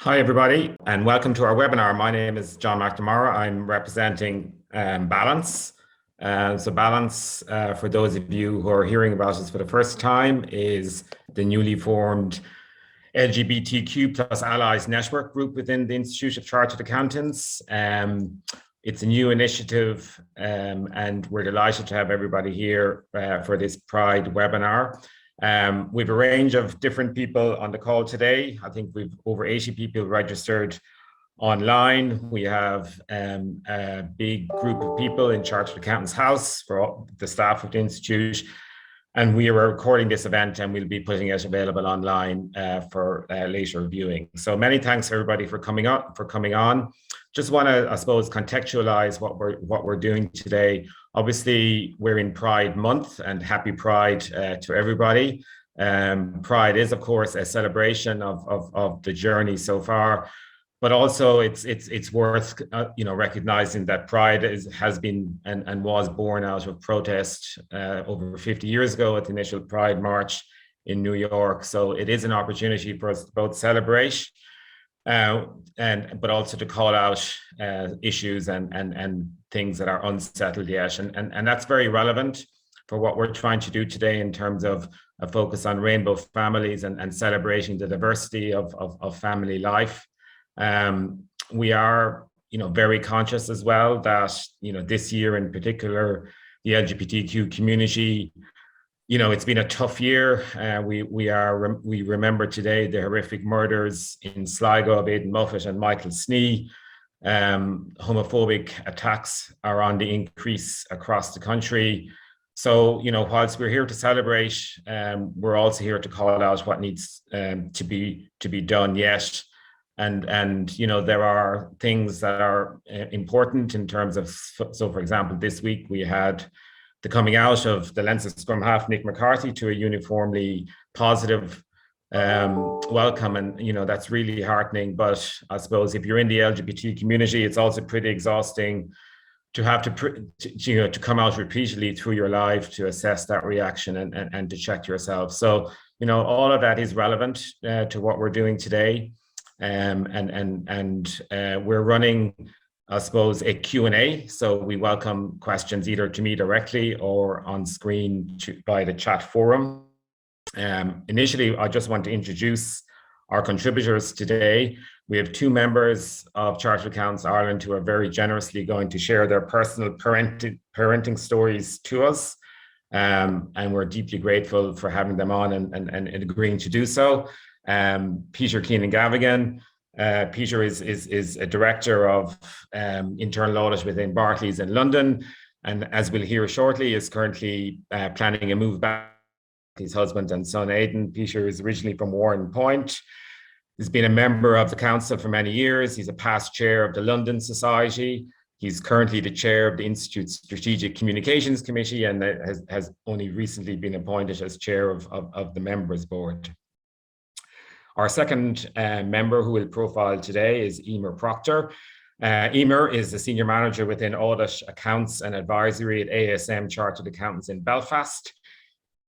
Hi, everybody, and welcome to our webinar. My name is John McNamara. I'm representing Balance. Balance, for those of you who are hearing about us for the first time, is the newly formed LGBTQ plus allies network group within the Institute of Chartered Accountants. It's a new initiative, and we're delighted to have everybody here for this Pride webinar. We've a range of different people on the call today. I think we've over 80 people registered online. We have a big group of people in Chartered Accountants House for all the staff of the Institute. And we are recording this event and we'll be putting it available online for later viewing. So many thanks everybody for coming on. Just want to, I suppose, contextualize what we're doing today. Obviously, we're in Pride Month, and happy Pride to everybody. Pride is, of course, a celebration of the journey so far, but also it's worth recognizing that Pride has been and was born out of protest over 50 years ago at the initial Pride March in New York. So it is an opportunity for us to both celebrate but also to call out issues and things that are unsettled yet. And that's very relevant for what we're trying to do today in terms of a focus on rainbow families and celebrating the diversity of family life. We are, very conscious as well that, this year in particular, the LGBTQ community, it's been a tough year. We remember today the horrific murders in Sligo of Aidan Moffat and Michael Snee. Homophobic attacks are on the increase across the country. So, whilst we're here to celebrate, we're also here to call out what needs to be done yet. And there are things that are important in terms of, so for example, this week we had the coming out of the Leinster Scrum half, Nick McCarthy, to a uniformly positive welcome. And, that's really heartening. But I suppose if you're in the LGBT community, it's also pretty exhausting to have to come out repeatedly through your life to assess that reaction and to check yourself. So, all of that is relevant to what we're doing today. We're running, I suppose, a Q&A. So we welcome questions either to me directly or on screen by the chat forum. Initially, I just want to introduce our contributors today. We have two members of Chartered Accountants Ireland who are very generously going to share their personal parenting stories to us. And we're deeply grateful for having them on and agreeing to do so. Peter Keenan-Gavigan. Peter is a director of internal audit within Barclays in London, and as we'll hear shortly, is currently planning a move back to his husband and son Aidan. Peter is originally from Warren Point. He's been a member of the council for many years. He's a past chair of the London Society. He's currently the chair of the Institute's Strategic Communications Committee and has only recently been appointed as chair of the members board. Our second member who will profile today is Eimer Proctor. Eimer is the senior manager within audit, accounts and advisory at ASM Chartered Accountants in Belfast.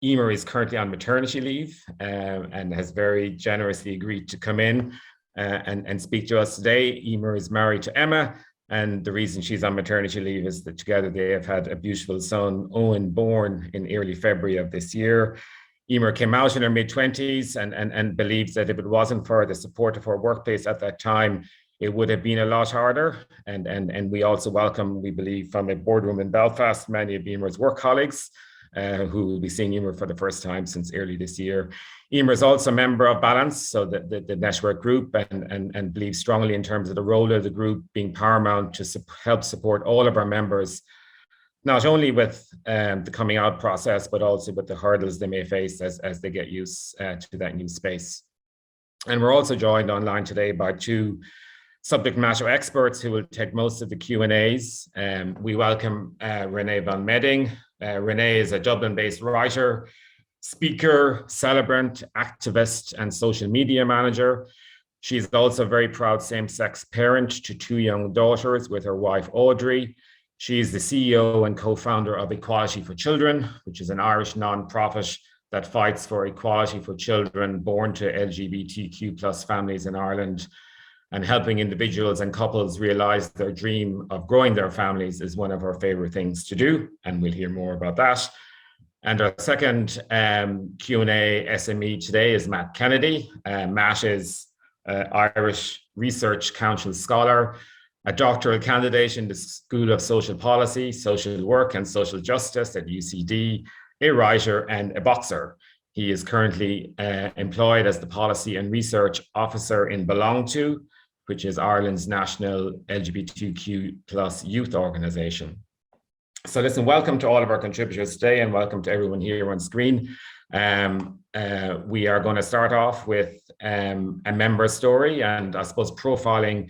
Eimer is currently on maternity leave and has very generously agreed to come in and speak to us today. Eimer is married to Emma, and the reason she's on maternity leave is that together they have had a beautiful son, Owen, born in early February of this year. Eimer came out in her mid-20s and believes that if it wasn't for the support of her workplace at that time, it would have been a lot harder. And we also welcome, we believe, from a boardroom in Belfast, many of Eimer's work colleagues who will be seeing Eimer for the first time since early this year. Eimer is also a member of Balance, so the network group, and believes strongly in terms of the role of the group being paramount to help support all of our members, not only with the coming out process, but also with the hurdles they may face as they get used to that new space. And we're also joined online today by two subject matter experts who will take most of the Q&As. We welcome Renee van Medding. Renee is a Dublin-based writer, speaker, celebrant, activist, and social media manager. She's also a very proud same-sex parent to two young daughters with her wife, Audrey. She is the CEO and co-founder of Equality for Children, which is an Irish non-profit that fights for equality for children born to LGBTQ plus families in Ireland. and helping individuals and couples realize their dream of growing their families is one of our favorite things to do, and we'll hear more about that. And our second Q&A SME today is Matt Kennedy. Matt is Irish Research Council Scholar, a doctoral candidate in the School of Social Policy, Social Work and Social Justice at UCD, a writer and a boxer. He is currently employed as the Policy and Research Officer in Belong To, which is Ireland's national LGBTQ plus youth organisation. So listen, welcome to all of our contributors today, and welcome to everyone here on screen. We are going to start off with a member story, and I suppose profiling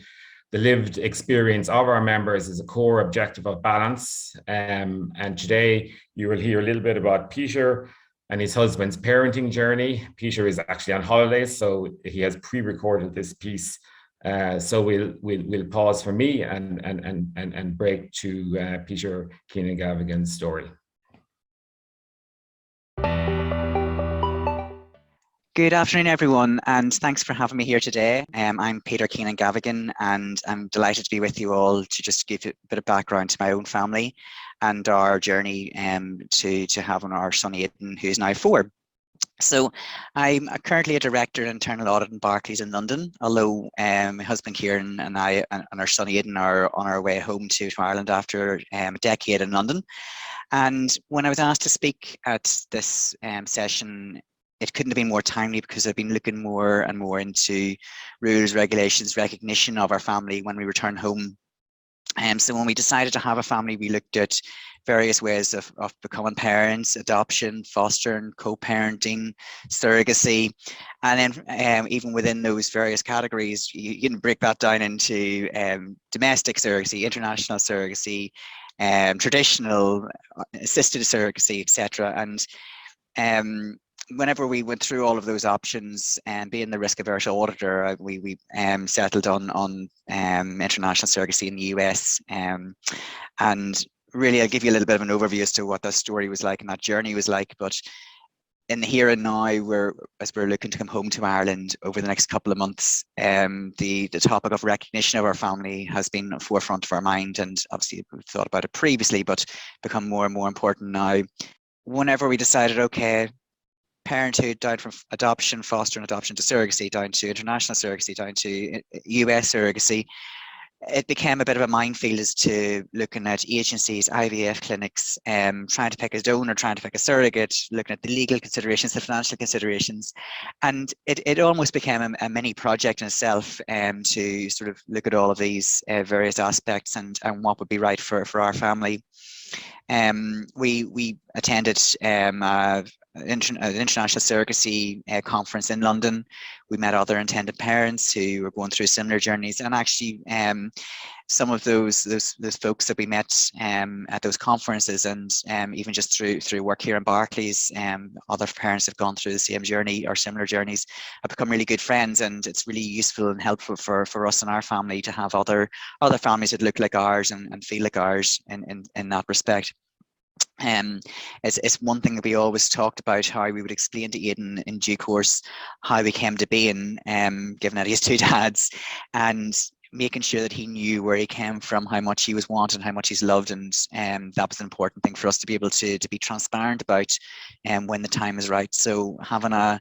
the lived experience of our members is a core objective of Balance. And today you will hear a little bit about Peter and his husband's parenting journey. Peter is actually on holidays, so he has pre-recorded this piece. So we'll pause for me and break to Peter Keenan-Gavigan's story. Good afternoon, everyone, and thanks for having me here today. I'm Peter Keenan-Gavigan, and I'm delighted to be with you all to just give you a bit of background to my own family and our journey to having our son Aidan, who's now 4. So I'm currently a director in internal audit in Barclays in London, although my husband Kieran and I and our son Aidan are on our way home to Ireland after a decade in London. And when I was asked to speak at this session, it couldn't have been more timely, because I've been looking more and more into rules, regulations, recognition of our family when we return home. So when we decided to have a family, we looked at various ways of becoming parents: adoption, fostering, co-parenting, surrogacy. And then even within those various categories, you can break that down into domestic surrogacy, international surrogacy, traditional, assisted surrogacy, etc. And whenever we went through all of those options, and being the risk-averse auditor, we settled on international surrogacy in the US. And really, I'll give you a little bit of an overview as to what that story was like and that journey was like. But in the here and now, as we're looking to come home to Ireland over the next couple of months, the topic of recognition of our family has been at the forefront of our mind, and obviously we've thought about it previously, but become more and more important now. Whenever we decided, okay, parenthood down from adoption, foster and adoption, to surrogacy, down to international surrogacy, down to US surrogacy, it became a bit of a minefield as to looking at agencies, IVF clinics, trying to pick a donor, trying to pick a surrogate, looking at the legal considerations, the financial considerations. And it almost became a mini project in itself, to sort of look at all of these various aspects and what would be right for our family. We attended an international surrogacy conference in London. We met other intended parents who were going through similar journeys, and actually some of those folks that we met at those conferences, and even just through work here in Barclays, other parents have gone through the same journey or similar journeys, have become really good friends. And it's really useful and helpful for us and our family to have other families that look like ours and feel like ours in that respect. It's one thing that we always talked about, how we would explain to Aidan in due course how we came to being, given that he has 2 dads, and making sure that he knew where he came from, how much he was wanted, how much he's loved. And that was an important thing for us to be able to be transparent about when the time is right. So having a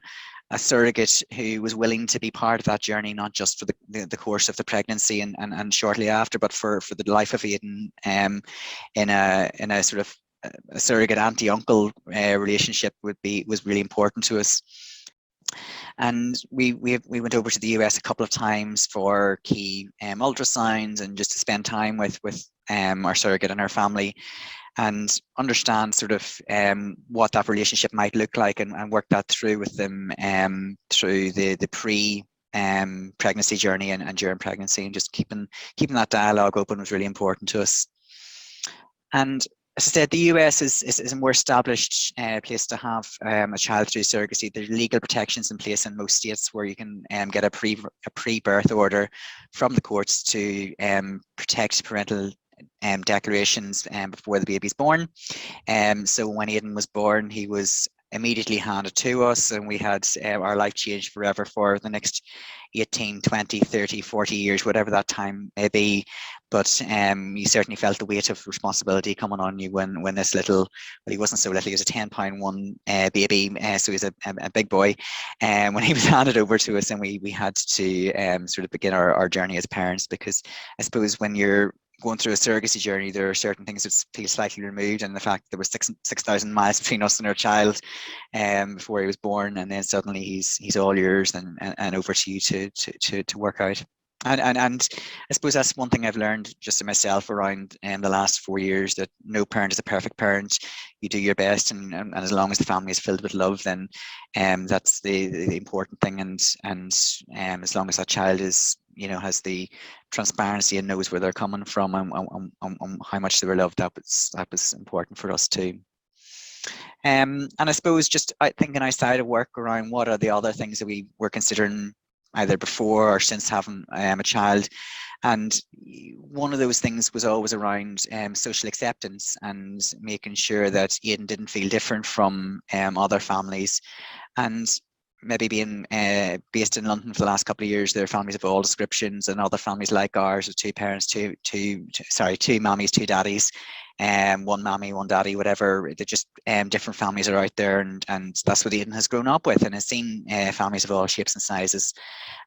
surrogate who was willing to be part of that journey, not just for the course of the pregnancy and shortly after, but for the life of Aidan, in a sort of a surrogate auntie-uncle relationship was really important to us. And we went over to the US a couple of times for key ultrasounds, and just to spend time with our surrogate and our family, and understand sort of what that relationship might look like, and work that through with them through the pregnancy journey and during pregnancy, and just keeping that dialogue open was really important to us. And as I said, the US is a more established place to have a child through surrogacy. There's legal protections in place in most states where you can get a pre-birth order from the courts to protect parental declarations before the baby's born. So when Aidan was born, he was immediately handed to us, and we had our life changed forever for the next 18, 20, 30, 40 years, whatever that time may be. But you certainly felt the weight of responsibility coming on you when this little, well, he wasn't so little, he was a 10-pound one baby, so he was a big boy. And when he was handed over to us, and we had to sort of begin our journey as parents, because I suppose when you're going through a surrogacy journey, there are certain things that feel slightly removed, and the fact that there was 6,000 miles between us and our child before he was born, and then suddenly he's all yours and over to you to work out. And I suppose that's one thing I've learned just in myself around the last 4 years, that no parent is a perfect parent. You do your best, and as long as the family is filled with love, then that's the important thing. And as long as that child is, has the transparency and knows where they're coming from and how much they were loved, that was important for us too. And I suppose just thinking outside of work around what are the other things that we were considering either before or since having a child. And one of those things was always around social acceptance and making sure that Aidan didn't feel different from other families. And maybe being based in London for the last couple of years, there are families of all descriptions, and other families like ours with two parents, two mammies, two daddies, one mammy, one daddy, whatever. They're just different families are out there, and that's what Aidan has grown up with, and has seen families of all shapes and sizes.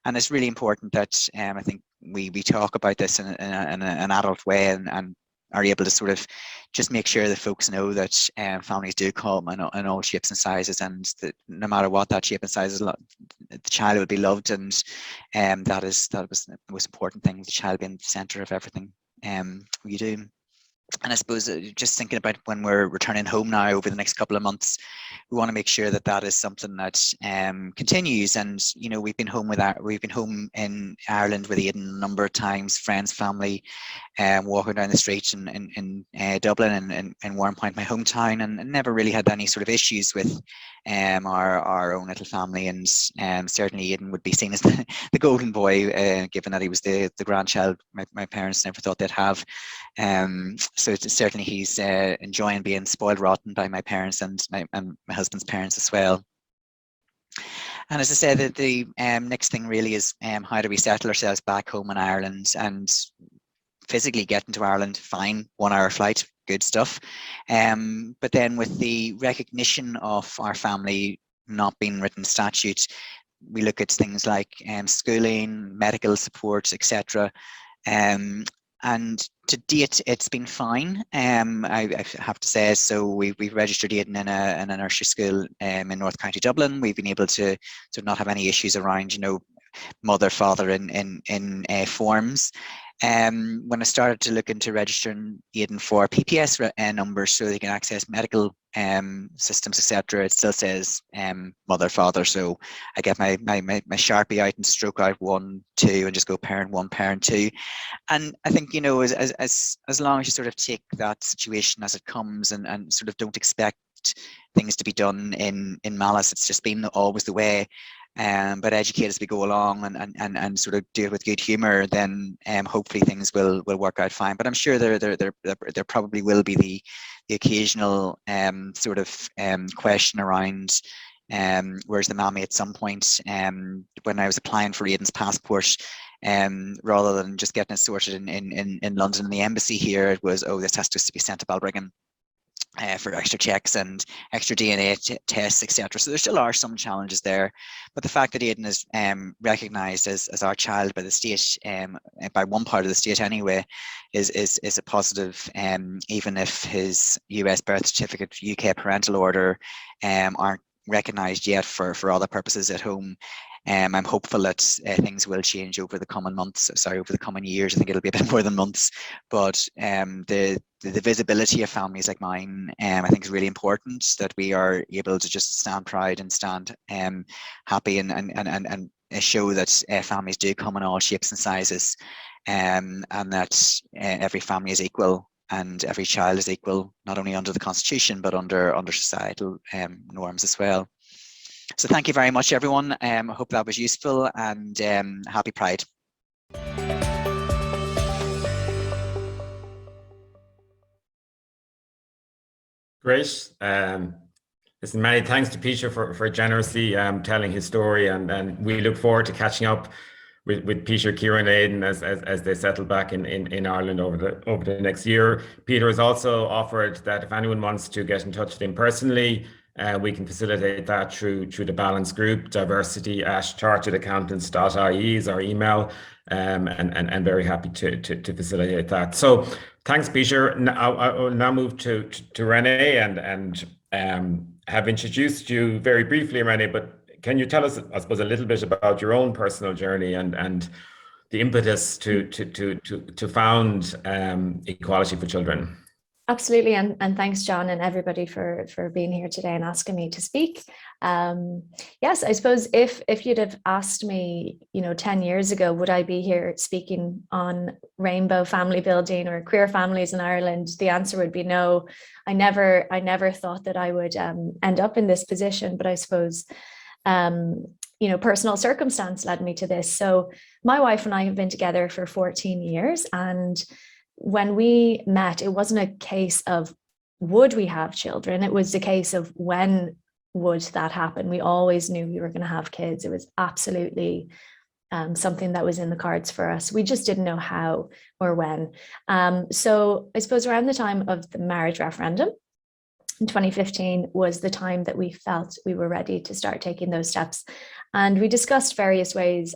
And it's really important that I think we talk about this in an adult way, and are able to sort of just make sure that folks know that families do come in all shapes and sizes, and that no matter what that shape and size is, the child will be loved, and that was the most important thing, the child being the center of everything we do. And I suppose just thinking about when we're returning home now over the next couple of months, we want to make sure that that is something that continues. And we've been home in Ireland with Aidan a number of times, friends, family, walking down the street in Dublin and Warrenpoint, my hometown, and never really had any sort of issues with our own little family. And certainly Aidan would be seen as the golden boy, given that he was the grandchild my parents never thought they'd have. So certainly he's enjoying being spoiled rotten by my parents and my husband's parents as well. And as I said, the next thing really is how do we settle ourselves back home in Ireland, and physically getting to Ireland, fine, 1 hour flight, good stuff. But then with the recognition of our family not being written statute, we look at things like schooling, medical support, etc. And to date, it's been fine. I have to say, so we've registered Aidan in a nursery school in North County Dublin. We've been able to not have any issues around, mother, father in forms. When I started to look into registering Aidan for PPS numbers so they can access medical systems, etc., it still says mother, father. So I get my Sharpie out and stroke out 1, 2, and just go parent 1, parent 2. And I think, as long as you sort of take that situation as it comes and sort of don't expect things to be done in malice, it's just been always the way. But educate as we go along and sort of do it with good humour, then hopefully things will work out fine. But I'm sure there probably will be the occasional sort of question around where's the mammy at some point. When I was applying for Aidan's passport, rather than just getting it sorted in London in the embassy here, it was, this has to be sent to Balbriggan for extra checks and extra DNA tests, etc. So there still are some challenges there, but the fact that Aidan is recognised as our child by the state, by one part of the state anyway, is a positive. Even if his US birth certificate, UK parental order aren't recognised yet for other purposes at home, I'm hopeful that things will change over the coming months. Over the coming years. I think it'll be a bit more than months. But the visibility of families like mine, I think, is really important. That we are able to just stand proud and stand happy and show that families do come in all shapes and sizes, and that every family is equal and every child is equal, not only under the Constitution but under societal norms as well. So thank you very much, everyone. I hope that was useful, and happy Pride. Great. Listen, many thanks to Peter for generously telling his story, and we look forward to catching up with Peter, Kieran, Aidan as they settle back in Ireland over the next year. Peter has also offered that if anyone wants to get in touch with him personally, we can facilitate that through the Balance Group, diversity@charteredaccountants.ie is our email, and very happy to facilitate that. So thanks, Peter. Now, I will now move to Renee and have introduced you very briefly, Renee, but can you tell us, I suppose, a little bit about your own personal journey and the impetus to found Equality for Children? Absolutely, and thanks, John, and everybody for being here today and asking me to speak. Yes, I suppose if you'd have asked me, 10 years ago, would I be here speaking on rainbow family building or queer families in Ireland, the answer would be no. I never thought that I would end up in this position, but I suppose personal circumstance led me to this. So my wife and I have been together for 14 years, and when we met, it wasn't a case of would we have children, it was a case of when would that happen. We always knew we were going to have kids. It was absolutely something that was in the cards for us. We just didn't know how or when. So I suppose around the time of the marriage referendum in 2015 was the time that we felt we were ready to start taking those steps. And we discussed various ways,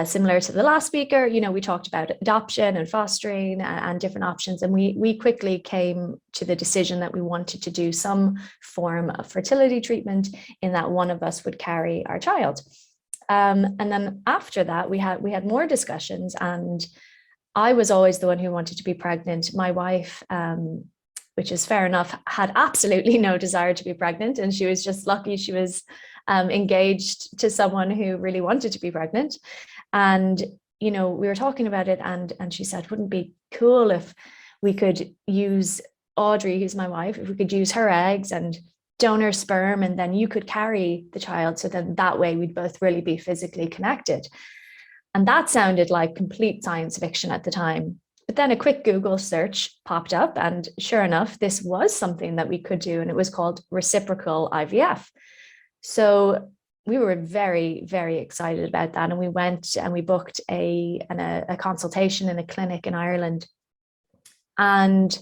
similar to the last speaker. We talked about adoption and fostering and different options. And we quickly came to the decision that we wanted to do some form of fertility treatment in that one of us would carry our child. And then after that, we had more discussions, and I was always the one who wanted to be pregnant. My wife, which is fair enough, had absolutely no desire to be pregnant. And she was just lucky she was engaged to someone who really wanted to be pregnant. And, we were talking about it, and she said, wouldn't it be cool if we could use Audrey, who's my wife, if we could use her eggs and donor sperm, and then you could carry the child. So then that way we'd both really be physically connected. And that sounded like complete science fiction at the time. But then a quick Google search popped up, and sure enough, this was something that we could do, and it was called reciprocal IVF. So we were very, very excited about that. And we went and we booked a consultation in a clinic in Ireland. And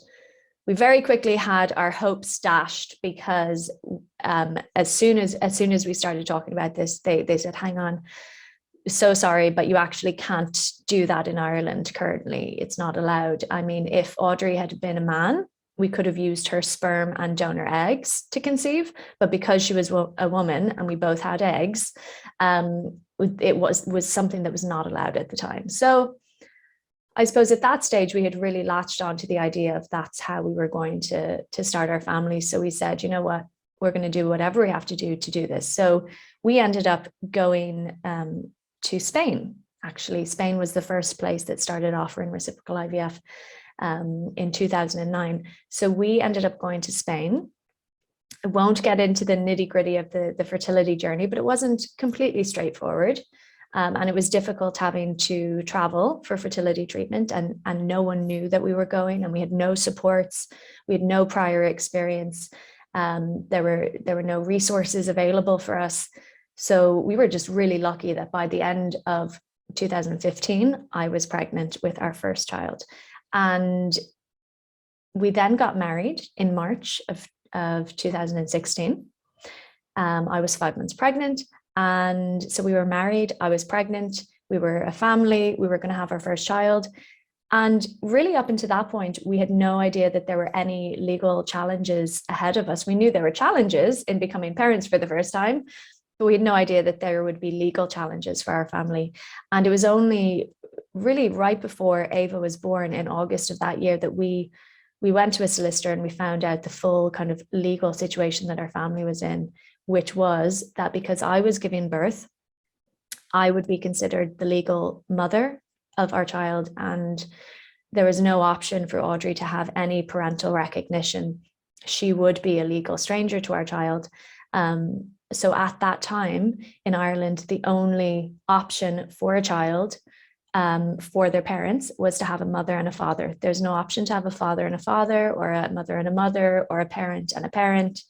we very quickly had our hopes dashed, because as soon as we started talking about this, they said, hang on, so sorry, but you actually can't do that in Ireland currently. It's not allowed. I mean, if Audrey had been a man, we could have used her sperm and donor eggs to conceive, but because she was a woman and we both had eggs, it was something that was not allowed at the time. So I suppose at that stage, we had really latched on to the idea of that's how we were going to start our family. So we said, you know what, we're going to do whatever we have to do this. So we ended up going to Spain. Actually, Spain was the first place that started offering reciprocal IVF. In 2009. So we ended up going to Spain. I won't get into the nitty-gritty of the fertility journey, but it wasn't completely straightforward. And it was difficult having to travel for fertility treatment, and no one knew that we were going, and we had no supports. We had no prior experience. There were no resources available for us. So we were just really lucky that by the end of 2015, I was pregnant with our first child. And we then got married in March of 2016. I was 5 months pregnant. And so we were married, I was pregnant, we were a family, we were going to have our first child. And really up until that point, we had no idea that there were any legal challenges ahead of us. We knew there were challenges in becoming parents for the first time, but we had no idea that there would be legal challenges for our family. And it was only really right before Ava was born in August of that year that we went to a solicitor and we found out the full kind of legal situation that our family was in, which was that because I was giving birth, I would be considered the legal mother of our child, and there was no option for Audrey to have any parental recognition. She would be a legal stranger to our child. So at that time in Ireland, the only option for a child for their parents was to have a mother and a father. There's no option to have a father and a father, or a mother and a mother, or a parent and a parent.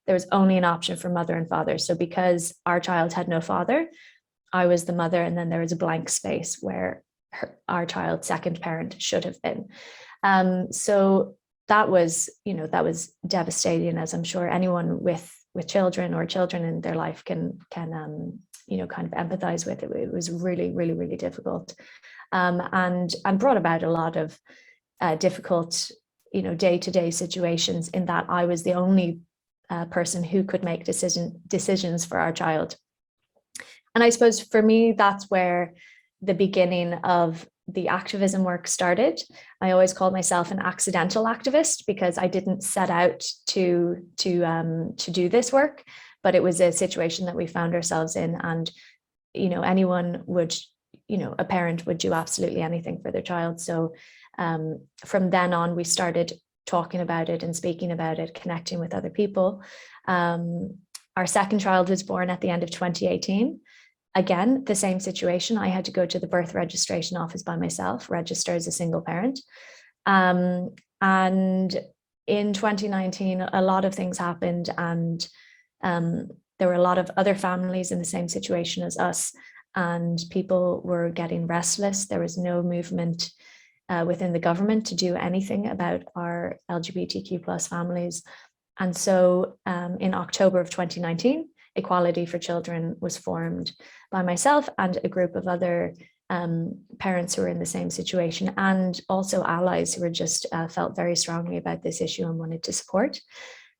there was only an option for mother and father. So because our child had no father, I was the mother, and then there was a blank space where our child's second parent should have been. So that was, that was devastating, as I'm sure anyone with children or children in their life can kind of empathize with it. It was really, really, really difficult, and brought about a lot of difficult, day-to-day situations, in that I was the only person who could make decisions for our child. And I suppose for me, that's where the beginning of the activism work started. I always called myself an accidental activist, because I didn't set out to do this work, but it was a situation that we found ourselves in. And, anyone would, a parent would do absolutely anything for their child. So from then on, we started talking about it and speaking about it, connecting with other people. Our second child was born at the end of 2018. Again, the same situation. I had to go to the birth registration office by myself, register as a single parent. And in 2019, a lot of things happened, and there were a lot of other families in the same situation as us, and people were getting restless. There was no movement within the government to do anything about our LGBTQ plus families. And so in October of 2019, Equality for Children was formed by myself and a group of other parents who were in the same situation, and also allies who were just felt very strongly about this issue and wanted to support.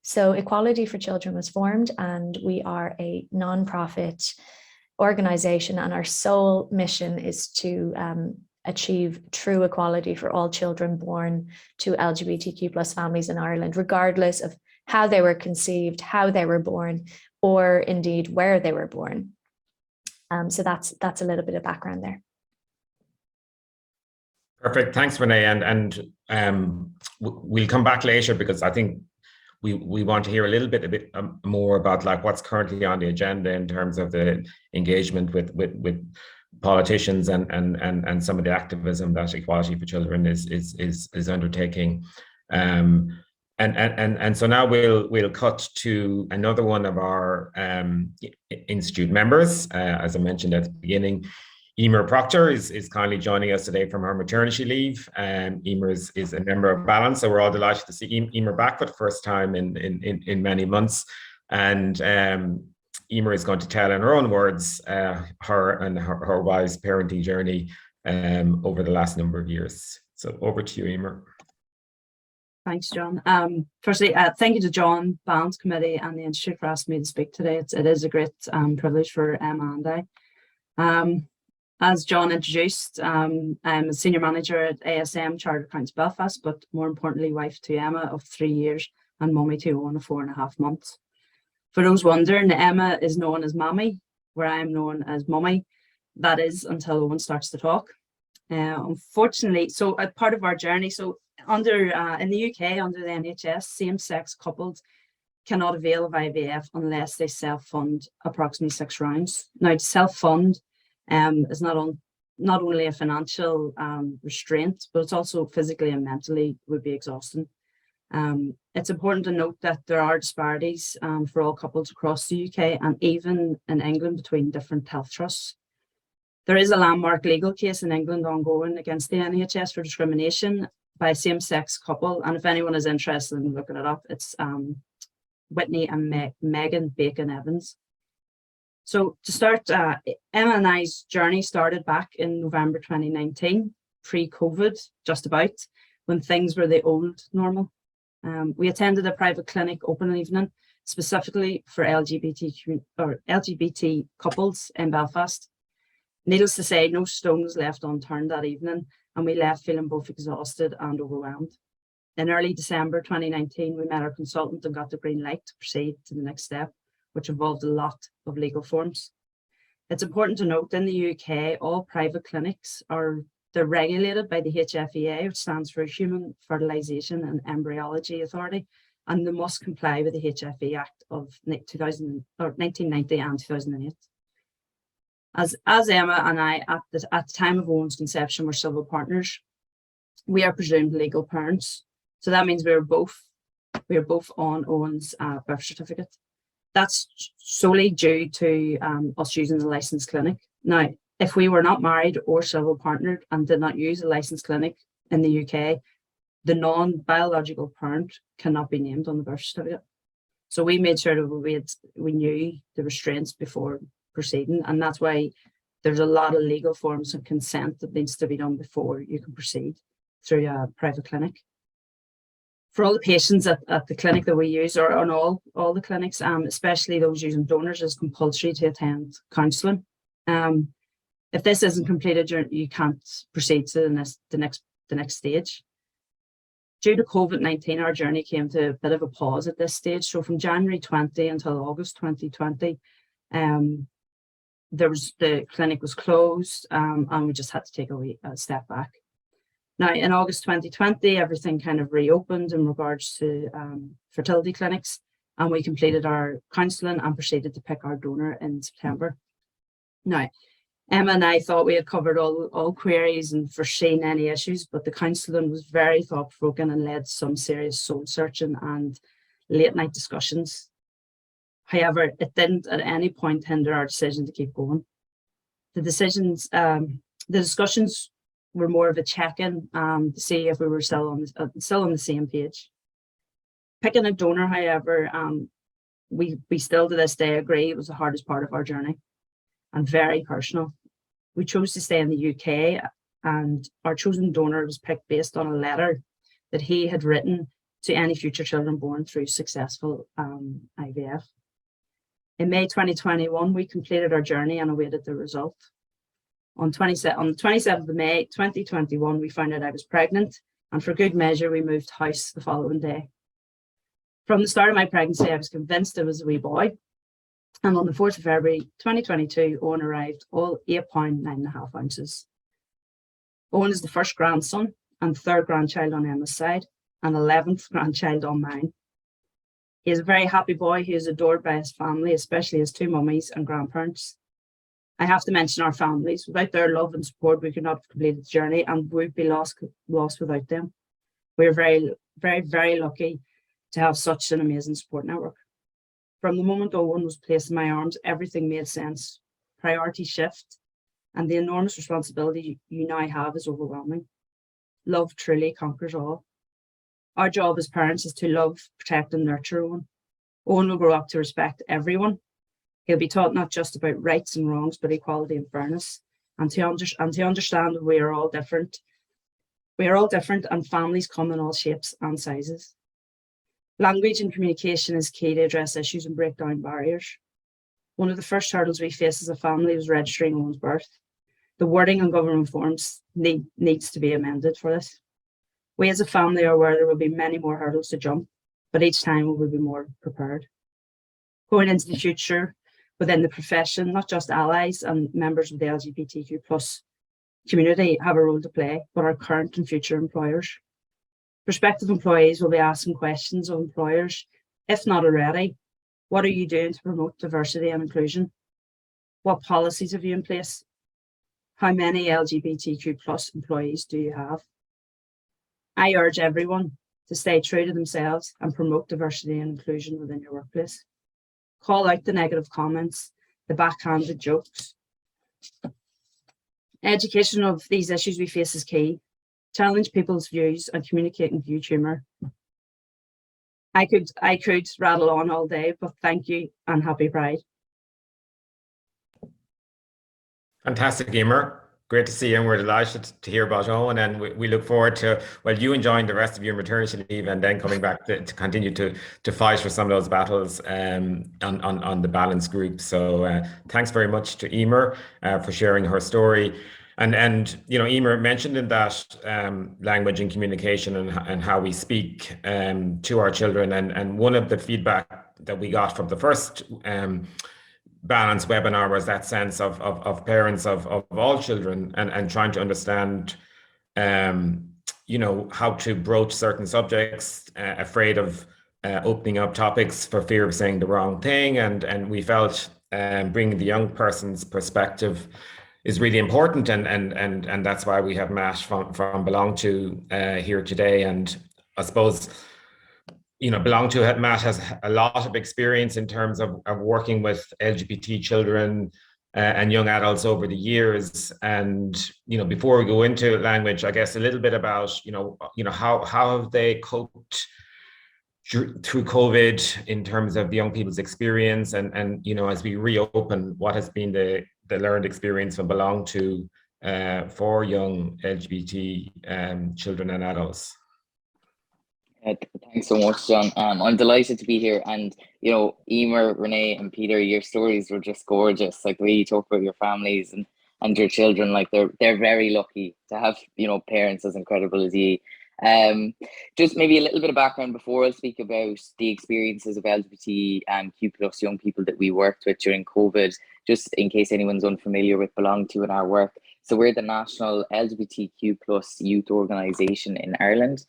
So Equality for Children was formed, and we are a non-profit organization, and our sole mission is to achieve true equality for all children born to LGBTQ plus families in Ireland, regardless of how they were conceived, how they were born, or indeed where they were born. So that's a little bit of background there. Perfect. Thanks, Renee. And we'll come back later, because I think we want to hear a little bit more about like what's currently on the agenda in terms of the engagement with politicians and some of the activism that Equality for Children is undertaking. And so now we'll cut to another one of our institute members. As I mentioned at the beginning, Eimer Proctor is kindly joining us today from her maternity leave. Eimer is a member of Balance, so we're all delighted to see Eimer back for the first time in many months. And Eimer is going to tell in her own words her and her wife's parenting journey over the last number of years. So over to you, Eimer. Thanks, John. Firstly, thank you to John, Balance Committee and the Institute for asking me to speak today. It is a great privilege for Emma and I. As John introduced, I'm a senior manager at ASM Chartered Accountants Belfast, but more importantly, wife to Emma of 3 years and mummy to Owen of 4.5 months. For those wondering, Emma is known as Mammy, where I am known as Mummy. That is until Owen starts to talk. Unfortunately, so as part of our journey, so in the UK, under the NHS, same-sex couples cannot avail of IVF unless they self-fund approximately 6 rounds. Now, to self-fund is not only a financial restraint, but it's also physically and mentally would be exhausting. It's important to note that there are disparities for all couples across the UK and even in England between different health trusts. There is a landmark legal case in England ongoing against the NHS for discrimination by a same-sex couple, and if anyone is interested in looking it up, it's Whitney and Megan Bacon Evans. So to start, Emma and I's journey started back in November 2019, pre-COVID, just about, when things were the old normal. We attended a private clinic open evening, specifically for LGBT couples in Belfast. Needless to say, no stone was left unturned that evening, and we left feeling both exhausted and overwhelmed. In early December 2019, we met our consultant and got the green light to proceed to the next step, which involved a lot of legal forms. It's important to note in the UK, all private clinics they're regulated by the HFEA, which stands for Human Fertilisation and Embryology Authority, and they must comply with the HFE Act of 1990 and 2008. As Emma and I, at the time of Owen's conception, were civil partners, we are presumed legal parents. So that means we were both We are both on Owen's birth certificate. That's solely due to us using the licensed clinic. Now, if we were not married or civil partnered and did not use a licensed clinic in the UK, the non-biological parent cannot be named on the birth certificate. So we made sure that we knew the restraints before proceeding, and that's why there's a lot of legal forms of consent that needs to be done before you can proceed through a private clinic. For all the patients at the clinic that we use, or on all the clinics, especially those using donors, is compulsory to attend counselling. If this isn't completed, you can't proceed to the next stage. Due to COVID-19, our journey came to a bit of a pause at this stage. So from January 20 until August 2020, the clinic was closed, and we just had to take a step back. Now, in August 2020, everything kind of reopened in regards to fertility clinics, and we completed our counselling and proceeded to pick our donor in September. Now, Emma and I thought we had covered all queries and foreseen any issues, but the counselling was very thought-provoking and led to some serious soul searching and late-night discussions. However, it didn't at any point hinder our decision to keep going. The discussions were more of a check-in to see if we were still on the same page. Picking a donor, however, we still to this day agree it was the hardest part of our journey and very personal. We chose to stay in the UK, and our chosen donor was picked based on a letter that he had written to any future children born through successful IVF. In May 2021, we completed our journey and awaited the result. On the 27th of May 2021, we found out I was pregnant, and for good measure, we moved house the following day. From the start of my pregnancy, I was convinced it was a wee boy. And on the 4th of February 2022, Owen arrived, all 8 pounds 9.5 ounces. Owen is the first grandson and third grandchild on Emma's side, and 11th grandchild on mine. He is a very happy boy who is adored by his family, especially his two mummies and grandparents. I have to mention our families. Without their love and support, we could not have completed the journey and would be lost without them. We are very, very, very lucky to have such an amazing support network. From the moment Owen was placed in my arms, everything made sense. Priority shift, and the enormous responsibility you now have is overwhelming. Love truly conquers all. Our job as parents is to love, protect, and nurture Owen. Owen will grow up to respect everyone. He'll be taught not just about rights and wrongs, but equality and fairness, and to understand that we are all different. We are all different, and families come in all shapes and sizes. Language and communication is key to address issues and break down barriers. One of the first hurdles we faced as a family was registering Owen's birth. The wording on government forms needs to be amended for this. We as a family are aware there will be many more hurdles to jump, but each time we will be more prepared. Going into the future within the profession, not just allies and members of the LGBTQ+ community have a role to play, but our current and future employers. Prospective employees will be asking questions of employers, if not already. What are you doing to promote diversity and inclusion? What policies have you in place? How many LGBTQ+ employees do you have? I urge everyone to stay true to themselves and promote diversity and inclusion within your workplace. Call out the negative comments, the backhanded jokes. Education of these issues we face is key. Challenge people's views and communicate in huge humour. I could rattle on all day, but thank you and happy Pride. Fantastic, Eimer. Great to see you, and we're delighted to hear about Owen, and we look forward to, well, you enjoying the rest of your maternity leave and then coming back to continue to fight for some of those battles on the balance group. So thanks very much to Eimer for sharing her story. And you know, Eimer mentioned in that language and communication and how we speak to our children, and one of the feedback that we got from the first balance webinar was that sense of parents of all children and trying to understand you know, how to broach certain subjects, afraid of opening up topics for fear of saying the wrong thing, and we felt bringing the young person's perspective is really important, and that's why we have Matt from Belong To here today. And I suppose, belong to. Matt has a lot of experience in terms of working with LGBT children and young adults over the years. And before we go into language, I guess a little bit about how have they coped through COVID in terms of the young people's experience, and as we reopen, what has been the learned experience from Belong to for young LGBT children and adults. Thanks so much, John. I'm delighted to be here, and Eimer, Renee, and Peter, your stories were just gorgeous. Like the way you talk about your families and your children, like they're very lucky to have parents as incredible as you. Just maybe a little bit of background before I'll speak about the experiences of LGBTQ plus young people that we worked with during COVID, just in case anyone's unfamiliar with Belong to in our work. So we're the national LGBTQ plus youth organisation in Ireland.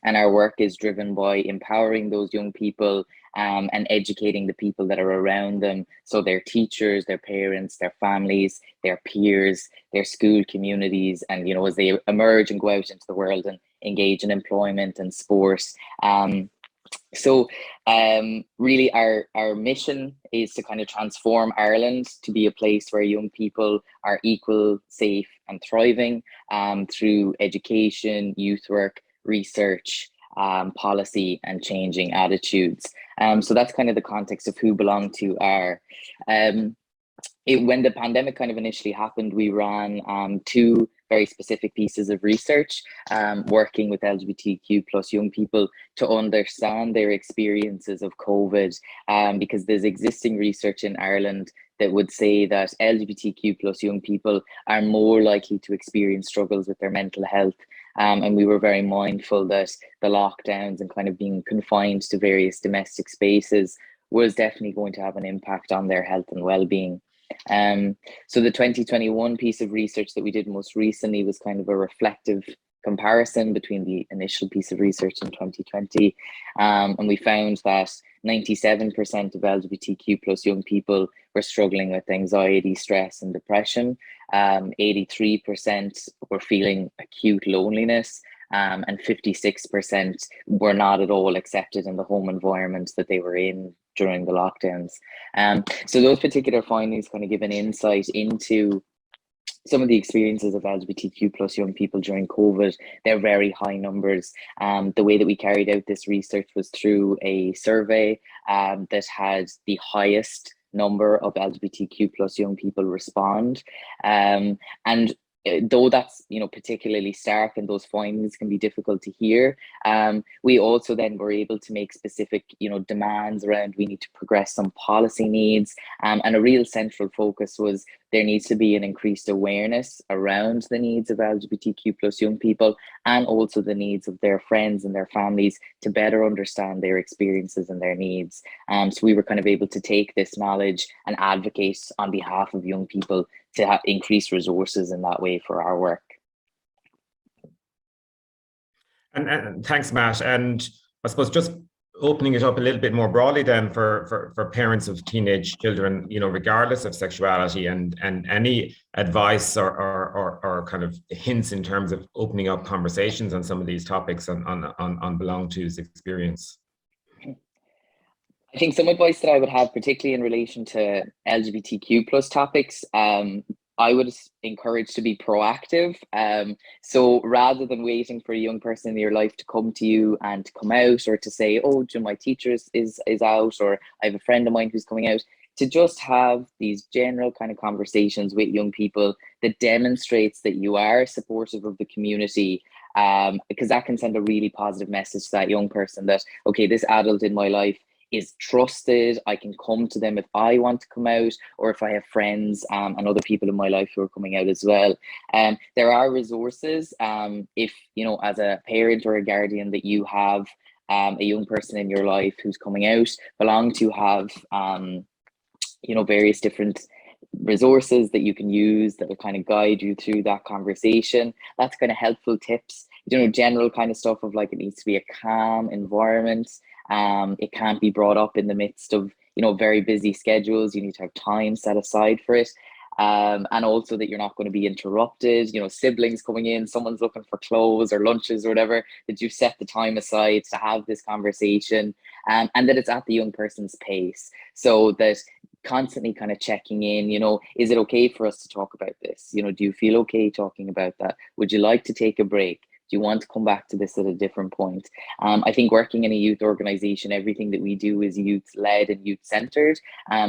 And our work is driven by empowering those young people and educating the people that are around them. So their teachers, their parents, their families, their peers, their school communities, and as they emerge and go out into the world and engage in employment and sports. Really our mission is to kind of transform Ireland to be a place where young people are equal, safe and thriving through education, youth work, research, policy and changing attitudes. So that's kind of the context of who Belong to are. When the pandemic kind of initially happened, we ran two very specific pieces of research working with LGBTQ plus young people to understand their experiences of COVID, because there's existing research in Ireland that would say that LGBTQ plus young people are more likely to experience struggles with their mental health. And we were very mindful that the lockdowns and kind of being confined to various domestic spaces was definitely going to have an impact on their health and well-being. So the 2021 piece of research that we did most recently was kind of a reflective comparison between the initial piece of research in 2020. And we found that 97% of LGBTQ plus young people were struggling with anxiety, stress and depression. 83% were feeling acute loneliness, and 56% were not at all accepted in the home environment that they were in during the lockdowns. So those particular findings kind of give an insight into some of the experiences of LGBTQ plus young people during COVID. They're very high numbers. The way that we carried out this research was through a survey that had the highest number of LGBTQ plus young people respond. And though that's particularly stark and those findings can be difficult to hear, we also then were able to make specific demands around we need to progress some policy needs, and a real central focus was there needs to be an increased awareness around the needs of LGBTQ plus young people and also the needs of their friends and their families to better understand their experiences and their needs. So we were kind of able to take this knowledge and advocate on behalf of young people to have increased resources in that way for our work. And thanks, Matt. And I suppose just opening it up a little bit more broadly then for parents of teenage children, regardless of sexuality, and any advice or kind of hints in terms of opening up conversations on some of these topics on Belong To's experience. I think some advice that I would have, particularly in relation to LGBTQ plus topics, I would encourage to be proactive. So rather than waiting for a young person in your life to come to you and to come out, or to say, oh, my teacher is out, or I have a friend of mine who's coming out, to just have these general kind of conversations with young people that demonstrates that you are supportive of the community, because that can send a really positive message to that young person that, okay, this adult in my life is trusted. I can come to them if I want to come out, or if I have friends and other people in my life who are coming out as well. There are resources. If as a parent or a guardian that you have a young person in your life who's coming out, Belong to have various different resources that you can use that will kind of guide you through that conversation. That's kind of helpful tips. General kind of stuff of like, it needs to be a calm environment. It can't be brought up in the midst of very busy schedules. You need to have time set aside for it. and also that you're not going to be interrupted, you know, siblings coming in, someone's looking for clothes or lunches or whatever, that you set the time aside to have this conversation, and that it's at the young person's pace, so that constantly kind of checking in, you know, is it okay for us to talk about this? You know, do you feel okay talking about that? Would you like to take a break? Do you want to come back to this at a different point? I think working in a youth organization, everything that we do is youth-led and youth-centered.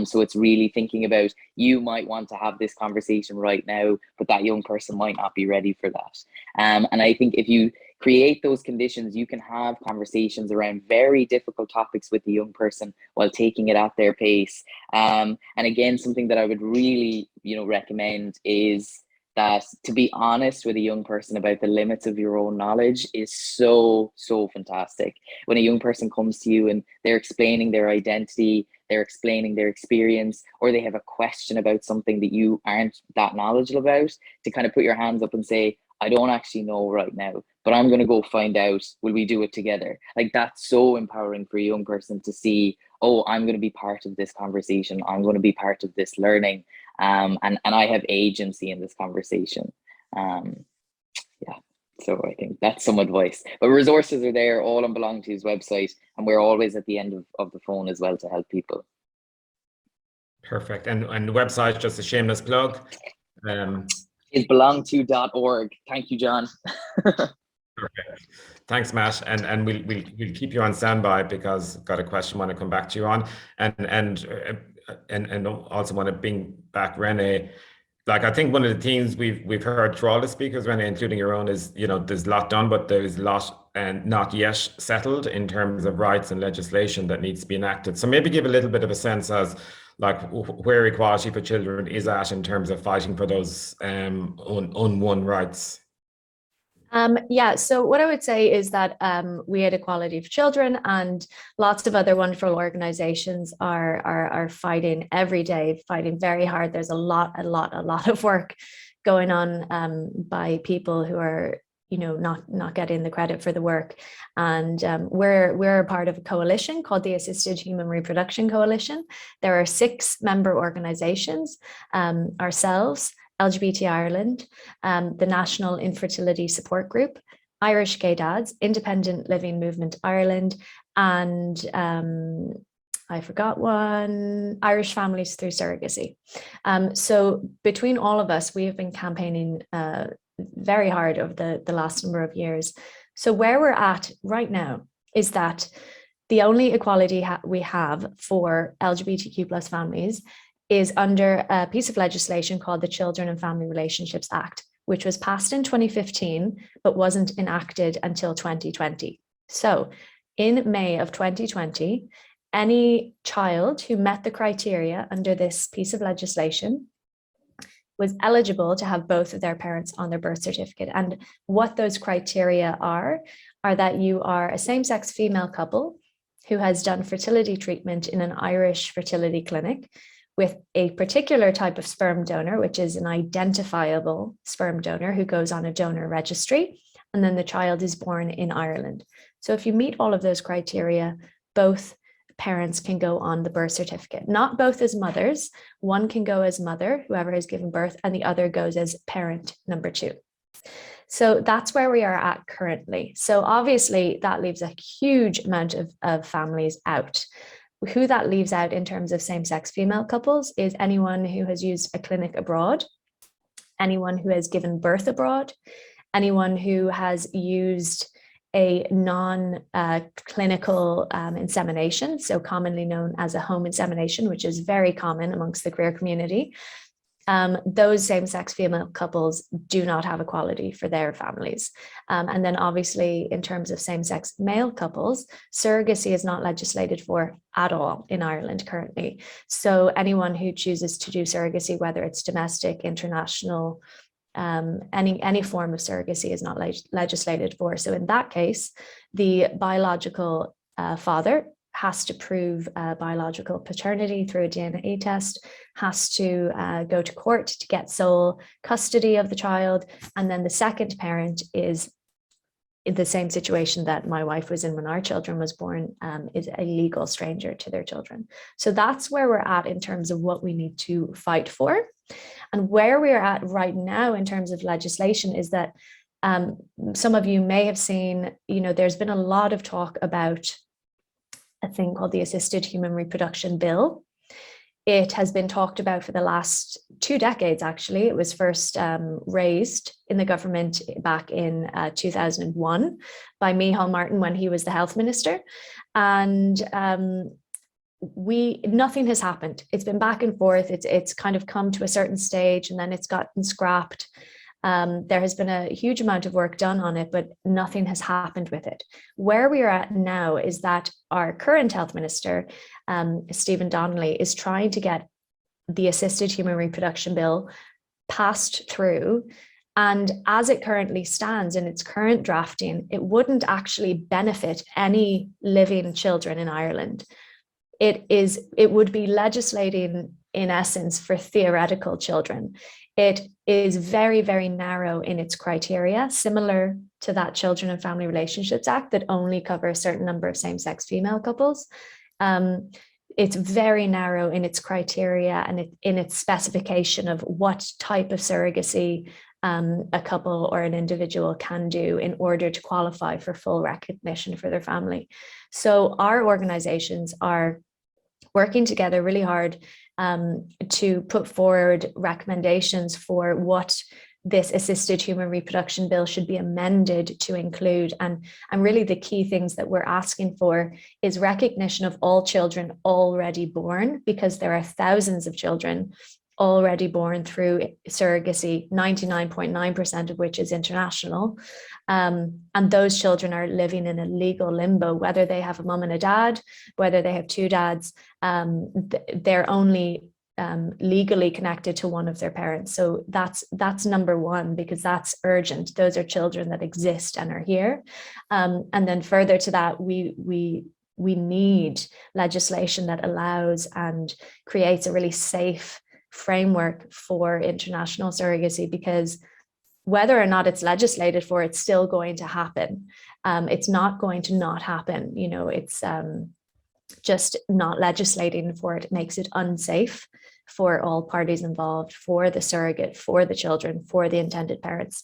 So it's really thinking about, you might want to have this conversation right now, but that young person might not be ready for that. And I think if you create those conditions, you can have conversations around very difficult topics with the young person while taking it at their pace. And again, something that I would really, you know, recommend is that to be honest with a young person about the limits of your own knowledge is so fantastic. When a young person comes to you and they're explaining their identity, they're explaining their experience, or they have a question about something that you aren't that knowledgeable about, to kind of put your hands up and say, I don't actually know right now, but I'm going to go find out. Will we do it together? Like, that's so empowering for a young person to see, oh, I'm going to be part of this conversation. I'm going to be part of this learning. And I have agency in this conversation. Yeah, so I think that's some advice. But resources are there, all on Belong To's website, and we're always at the end of the phone as well to help people. Perfect. And the website, just a shameless plug. Is belongto.org. Thank you, John. Perfect. Thanks, Matt. And we'll keep you on standby, because I've got a question I want to come back to you on. And also want to bring back Renee. Like, I think one of the themes we've heard through all the speakers, Renee, including your own, is, you know, there's a lot done, but there's a lot and not yet settled in terms of rights and legislation that needs to be enacted. So maybe give a little bit of a sense as like where equality for children is at in terms of fighting for those unwon rights. Yeah, so what I would say is that we at Equality for Children and lots of other wonderful organizations are fighting every day, fighting very hard. There's a lot of work going on by people who are, you know, not getting the credit for the work. And we're a part of a coalition called the Assisted Human Reproduction Coalition. There are 6 member organizations, ourselves, LGBT Ireland, the National Infertility Support Group, Irish Gay Dads, Independent Living Movement Ireland, and I forgot one, Irish Families Through Surrogacy. So between all of us, we have been campaigning very hard over the last number of years. So where we're at right now is that the only equality we have for LGBTQ plus families is under a piece of legislation called the Children and Family Relationships Act, which was passed in 2015, but wasn't enacted until 2020. So in May of 2020, any child who met the criteria under this piece of legislation was eligible to have both of their parents on their birth certificate. And what those criteria are that you are a same-sex female couple who has done fertility treatment in an Irish fertility clinic with a particular type of sperm donor, which is an identifiable sperm donor who goes on a donor registry, and then the child is born in Ireland. So if you meet all of those criteria, both parents can go on the birth certificate, not both as mothers. One can go as mother, whoever has given birth, and the other goes as parent number 2. So that's where we are at currently. So obviously that leaves a huge amount of families out. Who that leaves out in terms of same-sex female couples is anyone who has used a clinic abroad, anyone who has given birth abroad, anyone who has used a non-clinical insemination, so commonly known as a home insemination, which is very common amongst the queer community. Those same-sex female couples do not have equality for their families. And then obviously in terms of same-sex male couples, surrogacy is not legislated for at all in Ireland currently. So anyone who chooses to do surrogacy, whether it's domestic, international, any form of surrogacy is not legislated for. So in that case, the biological father has to prove biological paternity through a DNA test, has to go to court to get sole custody of the child, and then the second parent is the same situation that my wife was in when our children was born, is a legal stranger to their children. So that's where we're at in terms of what we need to fight for. And where we're at right now in terms of legislation is that some of you may have seen, there's been a lot of talk about a thing called the Assisted Human Reproduction Bill. It has been talked about for the last 2 decades, actually. It was first raised in the government back in 2001 by Micheál Martin when he was the health minister. And nothing has happened. It's been back and forth. It's kind of come to a certain stage and then it's gotten scrapped. There has been a huge amount of work done on it, but nothing has happened with it. Where we are at now is that our current health minister, Stephen Donnelly, is trying to get the Assisted Human Reproduction Bill passed through. And as it currently stands in its current drafting, it wouldn't actually benefit any living children in Ireland. It would be legislating in essence for theoretical children. It is very, very narrow in its criteria, similar to that Children and Family Relationships Act that only cover a certain number of same-sex female couples. It's very narrow in its criteria and in its specification of what type of surrogacy a couple or an individual can do in order to qualify for full recognition for their family. So our organizations are working together really hard to put forward recommendations for what this Assisted Human Reproduction Bill should be amended to include. And really the key things that we're asking for is recognition of all children already born, because there are thousands of children already born through surrogacy, 99.9% of which is international. And those children are living in a legal limbo, whether they have a mum and a dad, whether they have 2 dads, they're only legally connected to one of their parents. So that's number one, because that's urgent. Those are children that exist and are here. And then further to that, we need legislation that allows and creates a really safe framework for international surrogacy, because whether or not it's legislated for, it's still going to happen. It's not going to not happen. It's just not legislating for it makes it unsafe for all parties involved, for the surrogate, for the children, for the intended parents.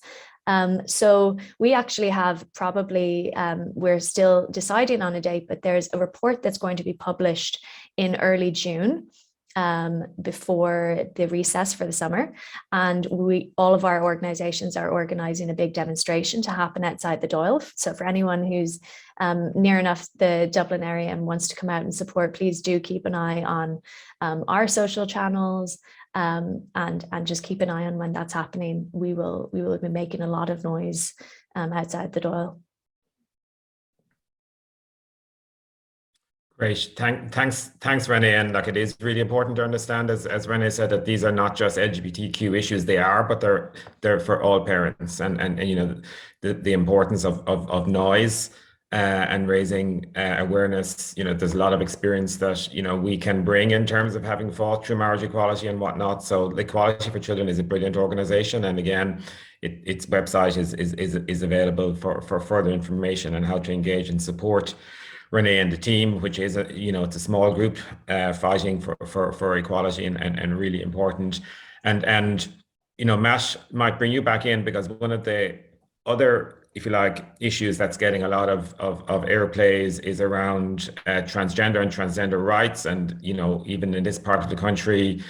So we actually have probably, we're still deciding on a date, but there's a report that's going to be published in early June, before the recess for the summer. And all of our organizations are organizing a big demonstration to happen outside the Dáil. So for anyone who's near enough the Dublin area and wants to come out and support, please do keep an eye on our social channels, and just keep an eye on when that's happening. We will be making a lot of noise outside the Dáil. Great. Thanks, Renee. And it is really important to understand, as Renee said, that these are not just LGBTQ issues. They are, but they're for all parents. And the importance of noise and raising awareness. There's a lot of experience that we can bring in terms of having fought through marriage equality and whatnot. So Equality for Children is a brilliant organization, and again, its website is available for further information on how to engage and support Renee and the team, which is it's a small group fighting for equality and really important. And Matt might bring you back in, because one of the other, if you like, issues that's getting a lot of airplay is around transgender and transgender rights. And even in this part of the country,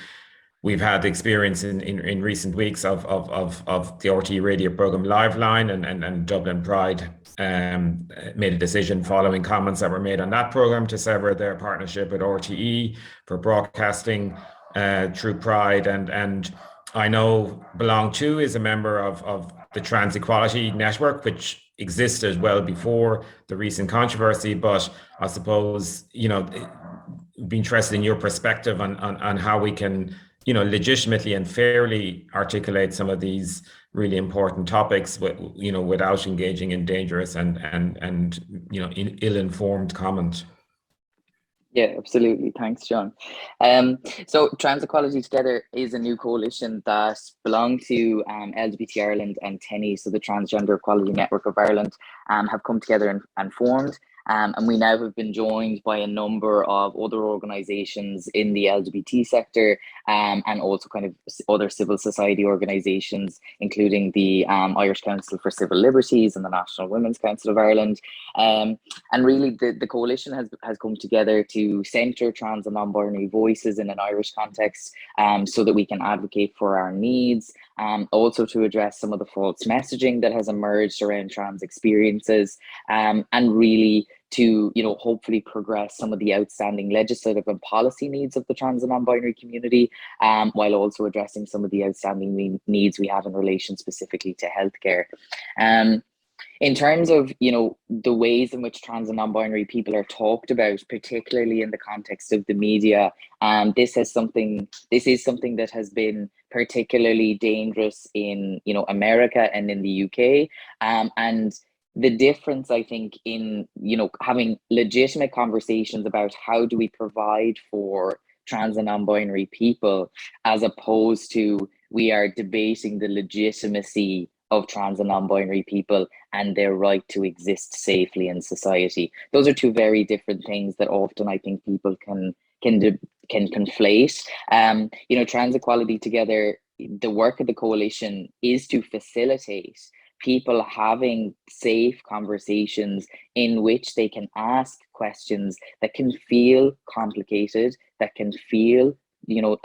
we've had the experience in recent weeks of the RTE radio program Liveline, and Dublin Pride made a decision following comments that were made on that program to sever their partnership with RTE for broadcasting through Pride. And I know Belong To is a member of the Trans Equality Network, which existed well before the recent controversy. But I suppose, be interested in your perspective on how we can legitimately and fairly articulate some of these really important topics, without engaging in dangerous and ill-informed comment. Yeah, absolutely. Thanks, John. So Trans Equality Together is a new coalition that belong to LGBT Ireland and TENI, so the Transgender Equality Network of Ireland, have come together and formed. And we now have been joined by a number of other organisations in the LGBT sector, and also kind of other civil society organisations, including the Irish Council for Civil Liberties and the National Women's Council of Ireland. And really, the coalition has come together to centre trans and non-binary voices in an Irish context, so that we can advocate for our needs, also to address some of the false messaging that has emerged around trans experiences, and really to, hopefully progress some of the outstanding legislative and policy needs of the trans and non-binary community, while also addressing some of the outstanding needs we have in relation specifically to healthcare. In terms of, the ways in which trans and non-binary people are talked about, particularly in the context of the media, this is something that has been particularly dangerous in, America and in the UK. And the difference, I think, in, having legitimate conversations about how do we provide for trans and non-binary people, as opposed to we are debating the legitimacy of trans and non-binary people and their right to exist safely in society. Those are two very different things that often I think people can conflate. Trans Equality Together, the work of the coalition is to facilitate people having safe conversations in which they can ask questions that can feel complicated, that can feel,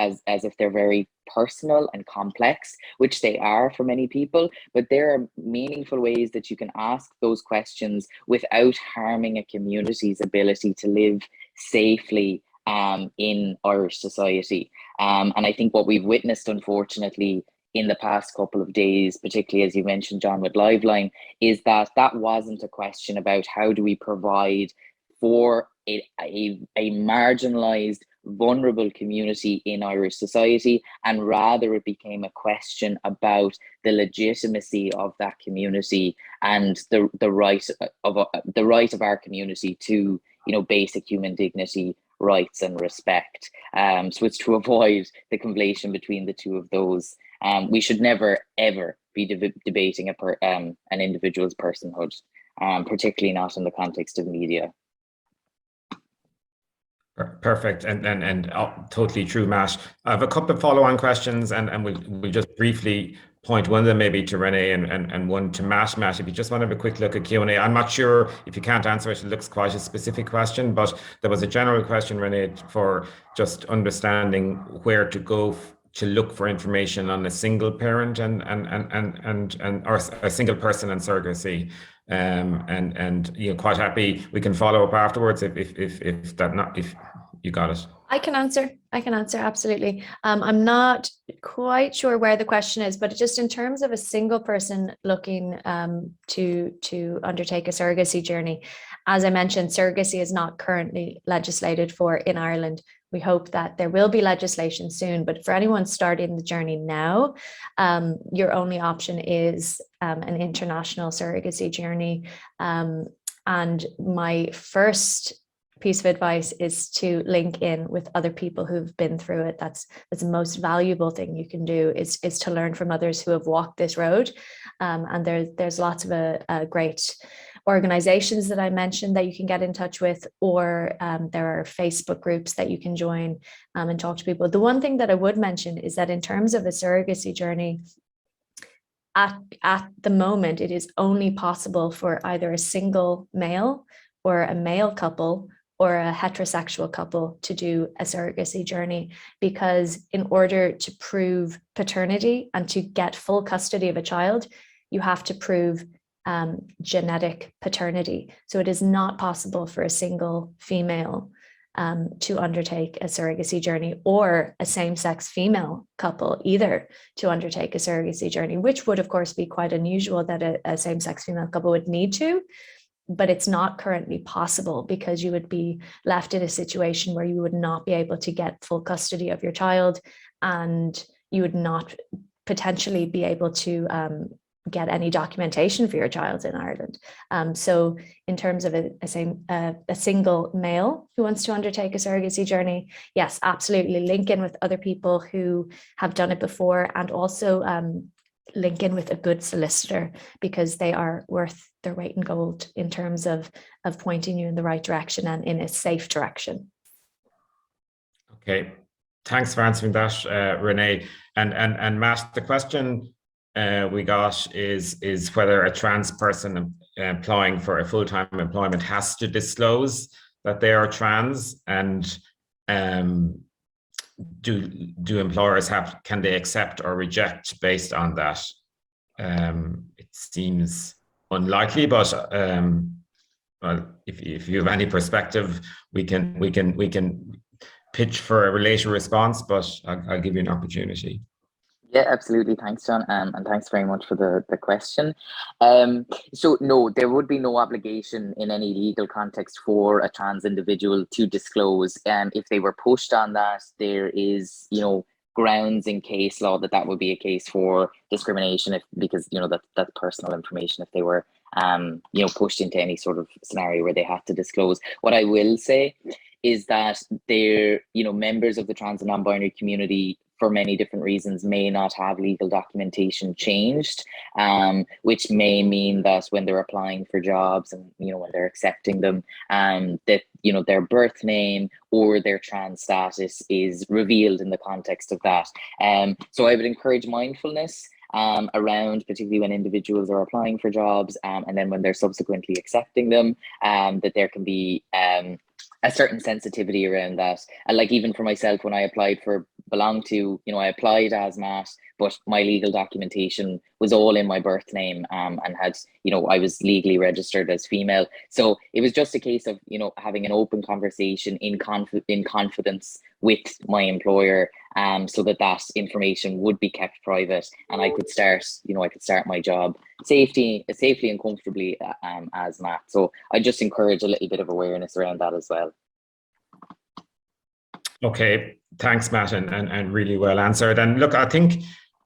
as if they're very personal and complex, which they are for many people, but there are meaningful ways that you can ask those questions without harming a community's ability to live safely in Irish society. And I think what we've witnessed, unfortunately, in the past couple of days, particularly as you mentioned, John, with Liveline, is that wasn't a question about how do we provide for a marginalized, vulnerable community in Irish society, and rather it became a question about the legitimacy of that community and the right of our community to, basic human dignity, rights and respect. So it's to avoid the conflation between the two of those. We should never ever be debating an individual's personhood, particularly not in the context of media. Perfect, and totally true, Matt. I have a couple of follow-on questions, and we'll just briefly point one of them maybe to Renee and one to Matt. Matt, if you just want to have a quick look at Q&A. I'm not sure if you can't answer it, it looks quite a specific question, but there was a general question, Renee, for just understanding where to go to look for information on a single parent and or a single person and surrogacy. And quite happy we can follow up afterwards if you got it. I can answer absolutely. I'm not quite sure where the question is, but just in terms of a single person looking to undertake a surrogacy journey, as I mentioned, surrogacy is not currently legislated for in Ireland. We hope that there will be legislation soon, but for anyone starting the journey now, your only option is an international surrogacy journey. And my first piece of advice is to link in with other people who've been through it. That's the most valuable thing you can do is to learn from others who have walked this road. And there's lots of great organizations that I mentioned that you can get in touch with, or there are Facebook groups that you can join and talk to people. The one thing that I would mention is that in terms of a surrogacy journey, at the moment, it is only possible for either a single male or a male couple or a heterosexual couple to do a surrogacy journey, because in order to prove paternity and to get full custody of a child, you have to prove genetic paternity. So it is not possible for a single female to undertake a surrogacy journey, or a same-sex female couple either to undertake a surrogacy journey, which would of course be quite unusual that a same-sex female couple would need to, but it's not currently possible, because you would be left in a situation where you would not be able to get full custody of your child, and you would not potentially be able to get any documentation for your child in Ireland. So in terms of a single male who wants to undertake a surrogacy journey, yes, absolutely link in with other people who have done it before, and also link in with a good solicitor, because they are worth their weight in gold in terms of pointing you in the right direction and in a safe direction. Okay, thanks for answering that, Renee. And Matt, the question we got is whether a trans person applying for a full-time employment has to disclose that they are trans, and do employers can they accept or reject based on that? It seems unlikely, but well, if you have any perspective, we can pitch for a related response, but I'll give you an opportunity. Yeah, absolutely. Thanks, John. And thanks very much for the question. So no, there would be no obligation in any legal context for a trans individual to disclose. If they were pushed on that, there is, grounds in case law that would be a case for discrimination, because that's personal information if they were pushed into any sort of scenario where they have to disclose. What I will say is that they're members of the trans and non-binary community, for many different reasons, may not have legal documentation changed, which may mean that when they're applying for jobs and when they're accepting them, that their birth name or their trans status is revealed in the context of that. So I would encourage mindfulness around, particularly when individuals are applying for jobs, and then when they're subsequently accepting them, that there can be a certain sensitivity around that. And like, even for myself, when I applied for Belong To, I applied as Matt, but my legal documentation was all in my birth name, and had, I was legally registered as female. So it was just a case of, having an open conversation in confidence with my employer, so that information would be kept private, and I could start, my job safely and comfortably, as Matt. So I just encourage a little bit of awareness around that as well. Okay, thanks, Matt, and really well answered. And look, I think,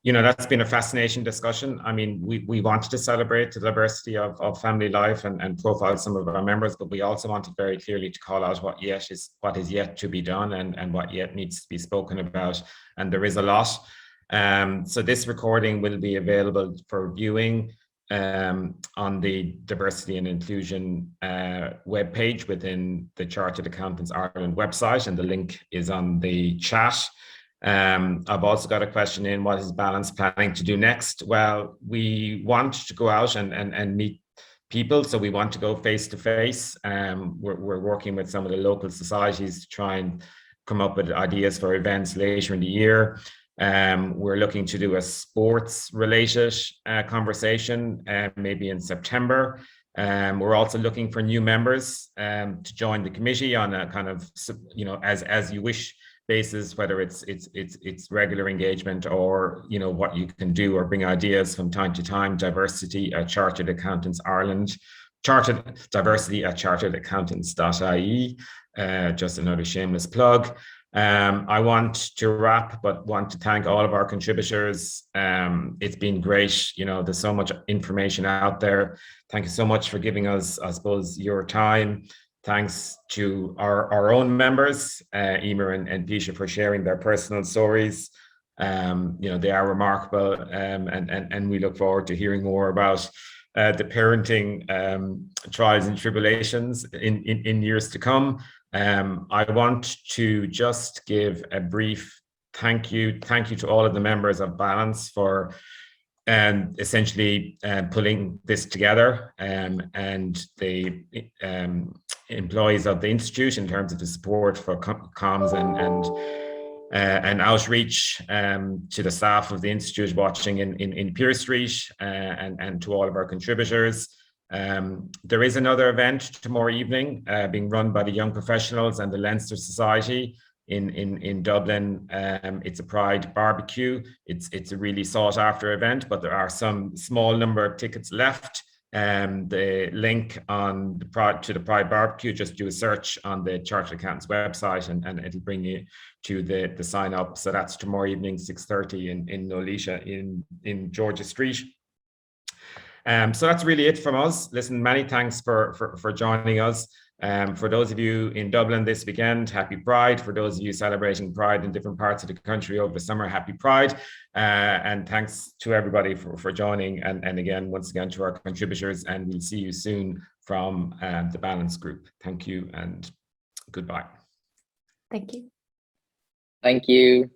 that's been a fascinating discussion. I mean, we wanted to celebrate the diversity of family life and profile some of our members, but we also wanted very clearly to call out what is yet to be done and what yet needs to be spoken about. And there is a lot. So this recording will be available for viewing on the Diversity and Inclusion webpage within the Chartered Accountants Ireland website, and the link is on the chat. I've also got a question in: what is Balance planning to do next? Well, we want to go out and meet people, so we want to go face to face. We're working with some of the local societies to try and come up with ideas for events later in the year. We're looking to do a sports related conversation maybe in September. We're also looking for new members to join the committee on a kind of, as you wish basis, whether it's regular engagement or what you can do or bring ideas from time to time. Diversity at Chartered Accountants Ireland, diversity at charteredaccountants.ie. Just another shameless plug. I want to wrap, but want to thank all of our contributors. It's been great. There's so much information out there. Thank you so much for giving us, I suppose, your time. Thanks to our own members, Eimer and Pisha, for sharing their personal stories. They are remarkable, and we look forward to hearing more about the parenting trials and tribulations in years to come. I want to just give a brief thank you to all of the members of Balance for essentially pulling this together, and the employees of the Institute in terms of the support for comms and outreach, to the staff of the Institute watching in Pearse Street, and to all of our contributors. There is another event tomorrow evening being run by the Young Professionals and the Leinster Society in Dublin. It's a Pride barbecue. It's a really sought after event, but there are some small number of tickets left. The link to the Pride barbecue, just do a search on the Chartered Accountants website and it'll bring you to the sign up. So that's tomorrow evening, 6:30 in Nolisha in Georgia Street. So that's really it from us. Listen, many thanks for joining us. For those of you in Dublin this weekend, happy Pride. For those of you celebrating Pride in different parts of the country over the summer, happy Pride. And thanks to everybody for joining. And again, once again, to our contributors. And we'll see you soon from the Balance Group. Thank you and goodbye. Thank you. Thank you.